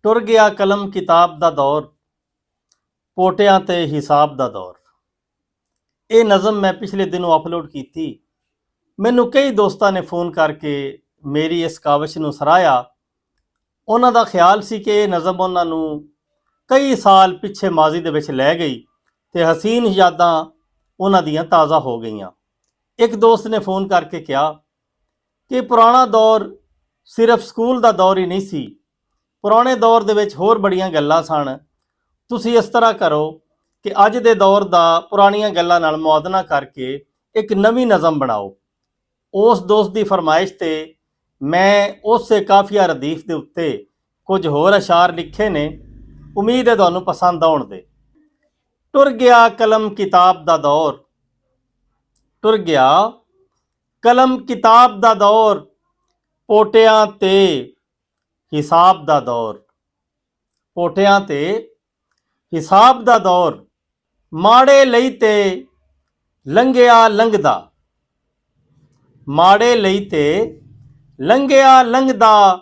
ਟੁਰ ਗਿਆ ਕਲਮ ਕਿਤਾਬ ਦਾ ਦੌਰ, ਪੋਟਿਆਂ ਤੇ ਹਿਸਾਬ ਦਾ ਦੌਰ। ਇਹ ਨਜ਼ਮ ਮੈਂ ਪਿਛਲੇ ਦਿਨੋਂ ਅਪਲੋਡ ਕੀਤੀ। ਮੈਨੂੰ ਕਈ ਦੋਸਤਾਂ ਨੇ ਫੋਨ ਕਰਕੇ ਮੇਰੀ ਇਸ ਕਾਵਿਸ਼ ਨੂੰ ਸਰਾਹਿਆ। ਉਹਨਾਂ ਦਾ ਖਿਆਲ ਸੀ ਕਿ ਇਹ ਨਜ਼ਮ ਉਹਨਾਂ ਨੂੰ ਕਈ ਸਾਲ ਪਿੱਛੇ ਮਾਜ਼ੀ ਦੇ ਵਿੱਚ ਲੈ ਗਈ ਤੇ ਹਸੀਨ ਯਾਦਾਂ ਉਹਨਾਂ ਦੀਆਂ ਤਾਜ਼ਾ ਹੋ ਗਈਆਂ। ਇੱਕ ਦੋਸਤ ਨੇ ਫੋਨ ਕਰਕੇ ਕਿਹਾ ਕਿ ਪੁਰਾਣਾ ਦੌਰ ਸਿਰਫ ਸਕੂਲ ਦਾ ਦੌਰ ਹੀ ਨਹੀਂ ਸੀ, ਪੁਰਾਣੇ ਦੌਰ ਦੇ ਵਿੱਚ ਹੋਰ ਬੜੀਆਂ ਗੱਲਾਂ ਸਨ। ਤੁਸੀਂ ਇਸ ਤਰ੍ਹਾਂ ਕਰੋ ਕਿ ਅੱਜ ਦੇ ਦੌਰ ਦਾ ਪੁਰਾਣੀਆਂ ਗੱਲਾਂ ਨਾਲ ਮੁਆਦਨਾ ਕਰਕੇ ਇੱਕ ਨਵੀਂ ਨਜ਼ਮ ਬਣਾਓ। ਉਸ ਦੋਸਤ ਦੀ ਫਰਮਾਇਸ਼ ਤੇ ਮੈਂ ਉਸੇ ਕਾਫੀਆ ਰਦੀਫ ਦੇ ਉੱਤੇ ਕੁਝ ਹੋਰ ਅਸ਼ਾਰ ਲਿਖੇ ਨੇ। ਉਮੀਦ ਹੈ ਤੁਹਾਨੂੰ ਪਸੰਦ ਆਉਣਗੇ। ਟੁਰ ਗਿਆ ਕਲਮ ਕਿਤਾਬ ਦਾ ਦੌਰ, ਟੁਰ ਗਿਆ ਕਲਮ ਕਿਤਾਬ ਦਾ ਦੌਰ, ਪੋਟਿਆਂ ਤੇ ਹਿਸਾਬ ਦਾ ਦੌਰ, ਪੋਟਿਆਂ ਤੇ ਹਿਸਾਬ ਦਾ ਦੌਰ। ਮਾੜੇ ਲਈ ਤੇ ਲੰਘਿਆ ਲੰਘਦਾ, ਮਾੜੇ ਲਈ ਤੇ ਲੰਘਿਆ ਲੰਘਦਾ,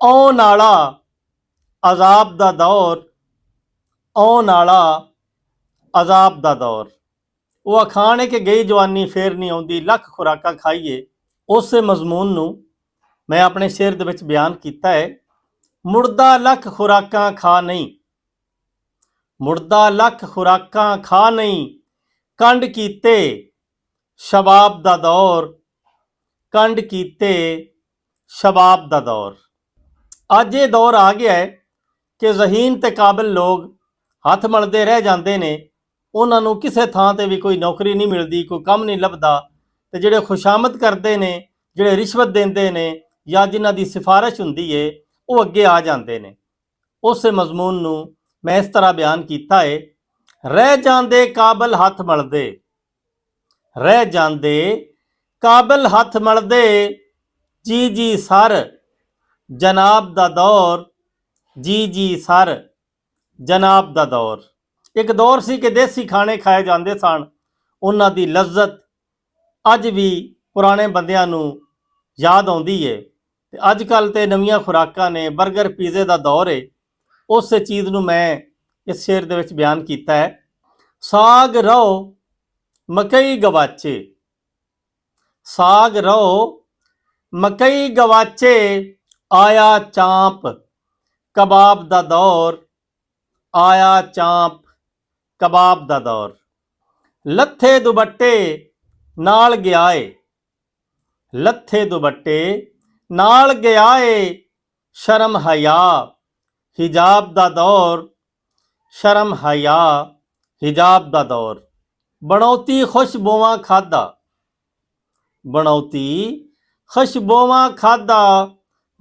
ਆਉਣ ਵਾਲਾ ਅਜ਼ਾਬ ਦਾ ਦੌਰ, ਆਉਣ ਵਾਲਾ ਅਜ਼ਾਬ ਦਾ ਦੌਰ। ਉਹ ਅਖਾਣ ਹੈ ਕਿ ਗਈ ਜਵਾਨੀ ਫੇਰ ਨਹੀਂ ਆਉਂਦੀ, ਲੱਖ ਖੁਰਾਕਾਂ ਖਾਈਏ। ਉਸੇ ਮਜ਼ਮੂਨ ਨੂੰ ਮੈਂ ਆਪਣੇ ਸ਼ੇਰ ਦੇ ਵਿੱਚ ਬਿਆਨ ਕੀਤਾ ਹੈ। ਮੁਰਦਾ ਲੱਖ ਖੁਰਾਕਾਂ ਖਾ ਨਹੀਂ, ਮੁਰਦਾ ਲੱਖ ਖੁਰਾਕਾਂ ਖਾ ਨਹੀਂ, ਕੰਡ ਕੀਤੇ ਸ਼ਬਾਬ ਦਾ ਦੌਰ, ਕੰਡ ਕੀਤੇ ਸ਼ਬਾਬ ਦਾ ਦੌਰ। ਅੱਜ ਇਹ ਦੌਰ ਆ ਗਿਆ ਹੈ ਕਿ ਜ਼ਹੀਨ ਤੇ ਕਾਬਿਲ ਲੋਕ ਹੱਥ ਮਲਦੇ ਰਹਿ ਜਾਂਦੇ ਨੇ। ਉਹਨਾਂ ਨੂੰ ਕਿਸੇ ਥਾਂ ਤੇ ਵੀ ਕੋਈ ਨੌਕਰੀ ਨਹੀਂ ਮਿਲਦੀ, ਕੋਈ ਕੰਮ ਨਹੀਂ ਲੱਭਦਾ। ਤੇ ਜਿਹੜੇ ਖੁਸ਼ਾਮਦ ਕਰਦੇ ਨੇ, ਜਿਹੜੇ ਰਿਸ਼ਵਤ ਦਿੰਦੇ ਨੇ ਜਾਂ ਜਿਨ੍ਹਾਂ ਦੀ ਸਿਫਾਰਿਸ਼ ਹੁੰਦੀ ਏ, ਉਹ ਅੱਗੇ ਆ ਜਾਂਦੇ ਨੇ। ਉਸੇ ਮਜ਼ਮੂਨ ਨੂੰ ਮੈਂ ਇਸ ਤਰ੍ਹਾਂ ਬਿਆਨ ਕੀਤਾ ਹੈ। ਰਹਿ ਜਾਂਦੇ ਕਾਬਿਲ ਹੱਥ ਮਲਦੇ, ਰਹਿ ਜਾਂਦੇ ਕਾਬਿਲ ਹੱਥ ਮਲਦੇ, ਜੀ ਜੀ ਸਰ ਜਨਾਬ ਦਾ ਦੌਰ, ਜੀ ਜੀ ਸਰ ਜਨਾਬ ਦਾ ਦੌਰ। ਇੱਕ ਦੌਰ ਸੀ ਕਿ ਦੇਸੀ ਖਾਣੇ ਖਾਏ ਜਾਂਦੇ ਸਨ। ਉਹਨਾਂ ਦੀ ਲਜ਼ਤ ਅੱਜ ਵੀ ਪੁਰਾਣੇ ਬੰਦਿਆਂ ਨੂੰ ਯਾਦ ਆਉਂਦੀ ਏ। ਤੇ ਅੱਜ ਕੱਲ੍ਹ ਤੇ ਨਵੀਆਂ ਖੁਰਾਕਾਂ ਨੇ, ਬਰਗਰ ਪੀਜ਼ੇ ਦਾ ਦੌਰ ਏ। ਉਸੇ ਚੀਜ਼ ਨੂੰ ਮੈਂ ਇਸ ਸ਼ੇਰ ਦੇ ਵਿੱਚ ਬਿਆਨ ਕੀਤਾ ਹੈ। ਸਾਗ ਰੋ ਮਕਈ ਗਵਾਚੇ, ਸਾਗ ਰੋ ਮਕਈ ਗਵਾਚੇ, ਆਇਆ ਚਾਂਪ ਕਬਾਬ ਦਾ ਦੌਰ, ਆਇਆ ਚਾਂਪ ਕਬਾਬ ਦਾ ਦੌਰ। ਲੱਥੇ ਦੁਪੱਟੇ ਨਾਲ ਗਿਆ ਏ, ਲੱਥੇ ਦੁਪੱਟੇ ਨਾਲ ਗਿਆ ਏ, ਸ਼ਰਮ ਹਯਾ ਹਿਜਾਬ ਦਾ ਦੌਰ, ਸ਼ਰਮ ਹਯਾ ਹਿਜਾਬ ਦਾ ਦੌਰ। ਬਣੌਤੀ ਖੁਸ਼ਬੂਆਂ ਖਾਦਾ, ਬਣੌਤੀ ਖੁਸ਼ਬੂਆਂ ਖਾਦਾ,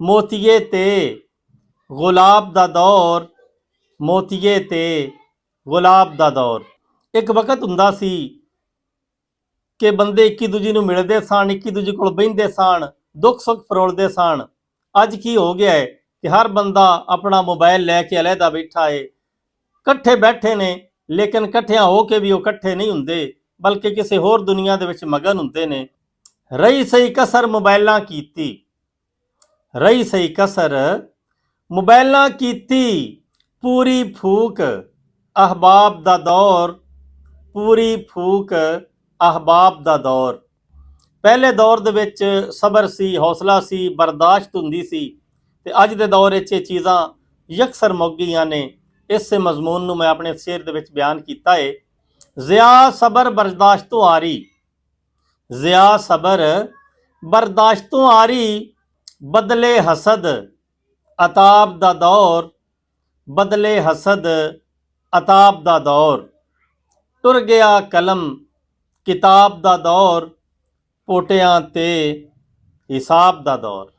ਮੋਤੀਏ ਤੇ ਗੁਲਾਬ ਦਾ ਦੌਰ, ਮੋਤੀਏ ਤੇ ਗੁਲਾਬ ਦਾ ਦੌਰ। ਇੱਕ ਵਕਤ ਹੁੰਦਾ ਸੀ ਕਿ ਬੰਦੇ ਇੱਕੀ ਦੂਜੀ ਨੂੰ ਮਿਲਦੇ ਸਨ, ਇੱਕੀ ਦੂਜੇ ਕੋਲ ਬਹਿੰਦੇ ਸਨ, ਦੁੱਖ ਸੁੱਖ ਫਰੋਲਦੇ ਸਨ। ਅੱਜ ਕੀ ਹੋ ਗਿਆ ਹੈ ਕਿ ਹਰ ਬੰਦਾ ਆਪਣਾ ਮੋਬਾਈਲ ਲੈ ਕੇ ਅਲੱਗਾ ਬੈਠਾ ਹੈ। ਇਕੱਠੇ ਬੈਠੇ ਨੇ ਲੇਕਿਨ ਇਕੱਠਿਆਂ ਹੋ ਕੇ ਵੀ ਉਹ ਇਕੱਠੇ ਨਹੀਂ ਹੁੰਦੇ, ਬਲਕਿ ਕਿਸੇ ਹੋਰ ਦੁਨੀਆ ਦੇ ਵਿੱਚ ਮਗਨ ਹੁੰਦੇ ਨੇ। ਰਹੀ ਸਹੀ ਕਸਰ ਮੋਬਾਈਲਾਂ ਕੀਤੀ, ਰਹੀ ਸਹੀ ਕਸਰ ਮੋਬਾਈਲਾਂ ਕੀਤੀ, ਪੂਰੀ ਫੂਕ ਅਹਬਾਬ ਦਾ ਦੌਰ, ਪੂਰੀ ਫੂਕ ਅਹਬਾਬ ਦਾ ਦੌਰ। ਪਹਿਲੇ ਦੌਰ ਦੇ ਵਿੱਚ ਸਬਰ ਸੀ, ਹੌਸਲਾ ਸੀ, ਬਰਦਾਸ਼ਤ ਹੁੰਦੀ ਸੀ। ਤੇ ਅੱਜ ਦੇ ਦੌਰ ਵਿੱਚ ਇਹ ਚੀਜ਼ਾਂ ਯਕਸਰ ਮੁੱਕ ਗਈਆਂ ਨੇ। ਇਸੇ ਮਜ਼ਮੂਨ ਨੂੰ ਮੈਂ ਆਪਣੇ ਸ਼ੇਰ ਦੇ ਵਿੱਚ ਬਿਆਨ ਕੀਤਾ ਹੈ। ਜ਼ਿਆ ਸਬਰ ਬਰਦਾਸ਼ਤੋਂ ਆਰੀ, ਜ਼ਿਆ ਸਬਰ ਬਰਦਾਸ਼ਤੋਂ ਆਰੀ, ਬਦਲੇ ਹਸਦ ਅਤਾਬ ਦਾ ਦੌਰ, ਬਦਲੇ ਹਸਦ ਅਤਾਬ ਦਾ ਦੌਰ। ਟੁਰ ਗਿਆ ਕਲਮ ਕਿਤਾਬ ਦਾ ਦੌਰ, ਪੋਟਿਆਂ ਤੇ ਹਿਸਾਬ ਦਾ ਦੌਰ।